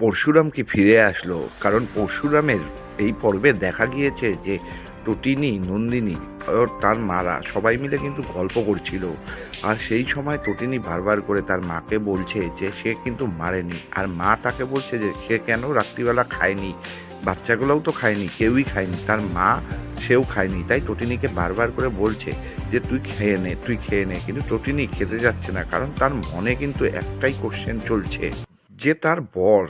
পরশুরাম কি ফিরে আসলো? কারণ পরশুরামের এই পর্বে দেখা গিয়েছে যে টটিনি, নন্দিনী ও তার মারা সবাই মিলে কিন্তু গল্প করছিল। আর সেই সময় টটিনি বারবার করে তার মাকে বলছে যে সে কিন্তু মারেনি, আর মা তাকে বলছে যে সে কেন রাত্রিবেলা খায়নি, বাচ্চাগুলোও তো খায়নি, কেউই খায়নি, তার মা সেও খায়নি। তাই টটিনিকে বারবার করে বলছে যে তুই খেয়ে নে, তুই খেয়ে নে, কিন্তু টটিনি খেতে যাচ্ছে না, কারণ তার মনে কিন্তু একটাই কোশ্চেন চলছে যে তার বর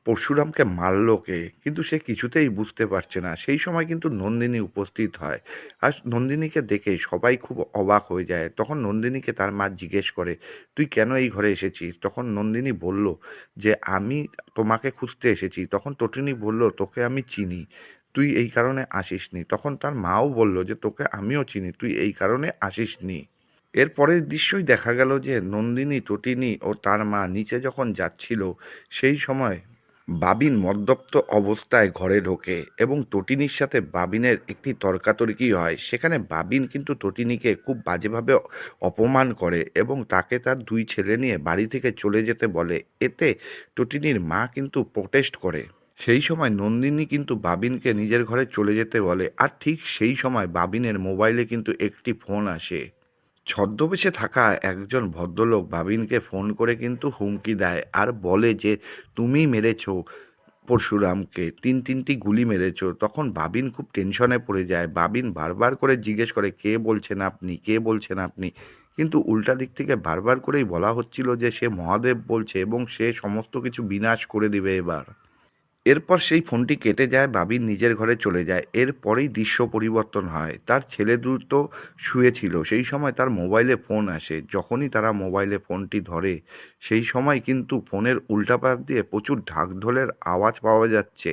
পরশুরামকে মারলো কে, কিন্তু সে কিছুতেই বুঝতে পারছে না। সেই সময় কিন্তু নন্দিনী উপস্থিত হয়, আর নন্দিনীকে দেখে সবাই খুব অবাক হয়ে যায়। তখন নন্দিনীকে তার মা জিজ্ঞেস করে, তুই কেন এই ঘরে এসেছিস? তখন নন্দিনী বলল যে আমি তোমাকে খুঁজতে এসেছি। তখন তটিনী বলল, তোকে আমি চিনি, তুই এই কারণে আসিসনি। তখন তার মাও বলল যে তোকে আমিও চিনি, তুই এই কারণে আসিসনি। এর পরের দৃশ্যই দেখা গেল যে নন্দিনী, তটিনী ও তার মা নিচে যখন যাচ্ছিল, সেই সময় বাবিন মদ্যপ্ত অবস্থায় ঘরে ঢোকে এবং তটিনীর সাথে বাবিনের একটি তর্কাতর্কি হয়। সেখানে বাবিন কিন্তু তটিনীকে খুব বাজেভাবে অপমান করে এবং তাকে তার দুই ছেলে নিয়ে বাড়ি থেকে চলে যেতে বলে। এতে তটিনীর মা কিন্তু প্রোটেস্ট করে। সেই সময় নন্দিনী কিন্তু বাবিনকে নিজের ঘরে চলে যেতে বলে, আর ঠিক সেই সময় বাবিনের মোবাইলে কিন্তু একটি ফোন আসে। ছদ্মবেশে থাকা একজন ভদ্রলোক বাবিনকে ফোন করে কিন্তু হুমকি দেয় আর বলে যে তুমি মেরেছো পরশুরামকে, তিনটি গুলি মেরেছো। তখন বাবিন খুব টেনশনে পড়ে যায়। বাবিন বারবার করে জিজ্ঞেস করে, কে বলছেন আপনি, কে বলছেন আপনি? কিন্তু উল্টা দিক থেকে বারবার করেই বলা হচ্ছিল যে সে মহাদেব বলছে এবং সে সমস্ত কিছু বিনাশ করে দিবে এবার। এরপর সেই ফোনটি কেটে যায়, বাবিন নিজের ঘরে চলে যায়। এরপরেই দৃশ্য পরিবর্তন হয়। তার ছেলে দুটো শুয়েছিল, সেই সময় তার মোবাইলে ফোন আসে। যখনই তারা মোবাইলে ফোনটি ধরে, সেই সময় কিন্তু ফোনের উল্টা পাশ দিয়ে প্রচুর ঢাকঢোলের আওয়াজ পাওয়া যাচ্ছে।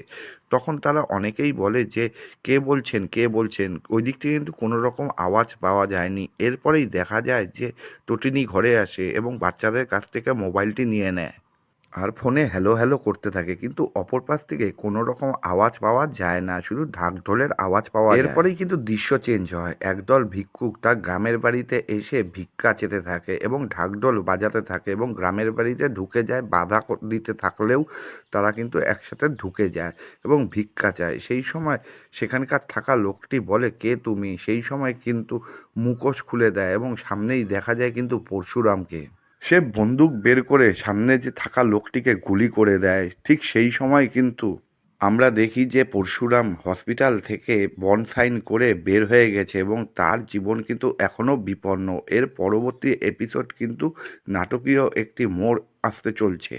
তখন তারা অনেকেই বলে যে কে বলছেন, কে বলছেন? ওই দিক থেকে কিন্তু কোনো রকম আওয়াজ পাওয়া যায়নি। এরপরেই দেখা যায় যে টটিনি ঘরে আসে এবং বাচ্চাদের কাছ থেকে মোবাইলটি নিয়ে নেয় আর ফোনে হ্যালো হ্যালো করতে থাকে, কিন্তু অপর পাশ থেকে কোনো রকম আওয়াজ পাওয়া যায় না, শুধু ঢাকঢোলের আওয়াজ পাওয়া যায়। এরপরেই কিন্তু দৃশ্য চেঞ্জ হয়। একদল ভিক্ষুক তার গ্রামের বাড়িতে এসে ভিক্ষা চেতে থাকে এবং ঢাকঢোল বাজাতে থাকে এবং গ্রামের বাড়িতে ঢুকে যায়। বাধা দিতে থাকলেও তারা কিন্তু একসাথে ঢুকে যায় এবং ভিক্ষা চায়। সেই সময় সেখানকার থাকা লোকটি বলে, কে তুমি? সেই সময় কিন্তু মুখোশ খুলে দেয় এবং সামনেই দেখা যায় কিন্তু পরশুরামকে। সে বন্দুক বের করে সামনে যে থাকা লোকটিকে গুলি করে দেয়। ঠিক সেই সময় কিন্তু আমরা দেখি যে পরশুরাম হসপিটাল থেকে বন্ড সাইন করে বের হয়ে গেছে এবং তার জীবন কিন্তু এখনও বিপন্ন। এর পরবর্তী এপিসোড কিন্তু নাটকীয় একটি মোড় আসতে চলছে।